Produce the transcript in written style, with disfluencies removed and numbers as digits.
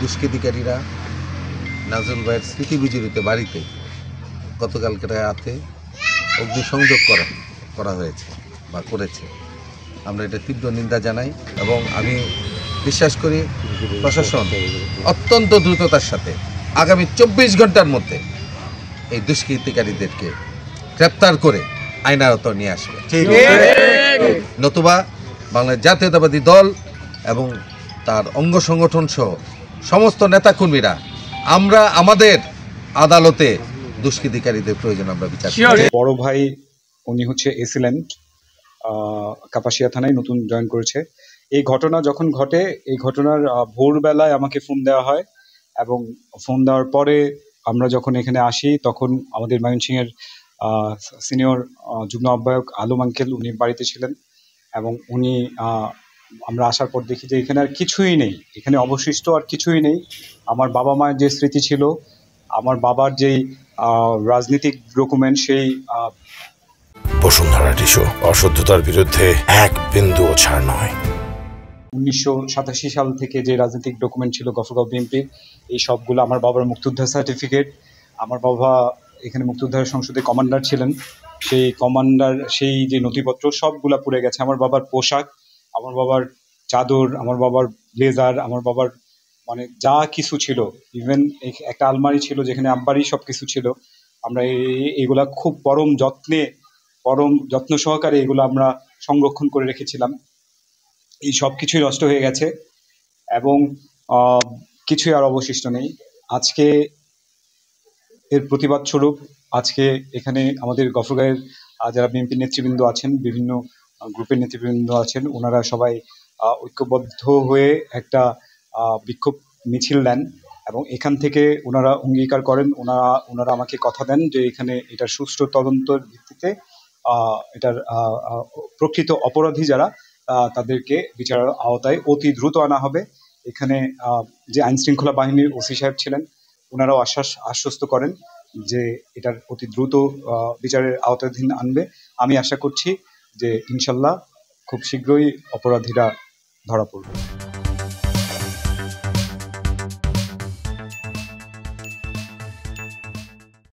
দুষ্কৃতিকারীরা নাজরুল ভাইয়ের স্মৃতিবিজড়িত বাড়িতে গতকালকে রাতে অগ্নিসংযোগ করা হয়েছে বা করেছে। আমরা এটা তীব্র নিন্দা জানাই এবং আমি বিশ্বাস করি প্রশাসন অত্যন্ত দ্রুততার সাথে আগামী 24 ঘন্টার মধ্যে এই দুষ্কৃতিকারীদেরকে গ্রেপ্তার করে আইনের আওতায় নিয়ে আসবে। নতুবা বাংলাদেশ জাতীয়তাবাদী দল এবং তার অঙ্গ সংগঠন সহ সমস্ত নেতাকর্মীরা আমরা আমাদের আদালতে দুষ্কৃতিকারীদের প্রয়োজন আমরা বিচার করি। বড় ভাই উনি হচ্ছে এসিল্যান্ড কাপাসিয়া থানায় নতুন জয়েন করেছে। এই ঘটনা যখন ঘটে, এই ঘটনার ভোরবেলায় আমাকে ফোন দেওয়া হয় এবং ফোন দেওয়ার পরে আমরা যখন এখানে আসি তখন আমাদের ময়মনসিংহের সিনিয়র যুগ্ম আহ্বায়ক আলম আঙ্কেল উনি বাড়িতে ছিলেন এবং উনি আমরা আসার পর দেখি যে এখানে আর কিছুই নেই, এখানে অবশিষ্ট আর কিছুই নেই। আমার বাবা মায়ের যে স্মৃতি ছিল, আমার বাবার যেই রাজনৈতিক ডকুমেন্ট, সেই বসুন্ধরা টিস্যু অশুদ্ধতার বিরুদ্ধে এক বিন্দুও ছাড় নয়। 1987 সাল থেকে যে রাজনৈতিক ডকুমেন্ট ছিল গফরগাঁও বিএনপির, এই সবগুলো, আমার বাবার মুক্তিযোদ্ধা সার্টিফিকেট, আমার বাবা এখানে মুক্তিযোদ্ধা সংসদে কমান্ডার ছিলেন, সেই যে নথিপত্র সবগুলা পুড়ে গেছে। আমার বাবার পোশাক, আমার বাবার চাদর, আমার বাবার ব্লেজার, আমার বাবার মানে যা কিছু ছিল, ইভেন একটা আলমারি ছিল যেখানে আব্বারই সব কিছু ছিল। আমরা এগুলা খুব পরম যত্ন সহকারে এগুলো আমরা সংরক্ষণ করে রেখেছিলাম। এই সব কিছুই নষ্ট হয়ে গেছে এবং কিছুই আর অবশিষ্ট নেই। আজকে এর প্রতিবাদ স্বরূপ আজকে এখানে আমাদের গফরগাঁয়ের যারা বিএনপি নেতৃবৃন্দ আছেন, বিভিন্ন গ্রুপের নেতৃবৃন্দ আছেন, ওনারা সবাই ঐক্যবদ্ধ হয়ে একটা বিক্ষোভ মিছিল দেন এবং এখান থেকে ওনারা অঙ্গীকার করেন, ওনারা আমাকে কথা দেন যে এখানে এটার সুষ্ঠু তদন্তের ভিত্তিতে এটার প্রকৃত অপরাধী যারা তাদেরকে বিচারের আওতায় অতি দ্রুত আনা হবে। এখানে যে আইন শৃঙ্খলা বাহিনীর ওসি সাহেব ছিলেন, ওনারাও আশ্বস্ত করেন যে এটার অতি দ্রুত বিচারের আওতাধীন আনবে। আমি আশা করছি যে ইনশাল্লাহ খুব শীঘ্রই অপরাধীরা ধরা পড়বে।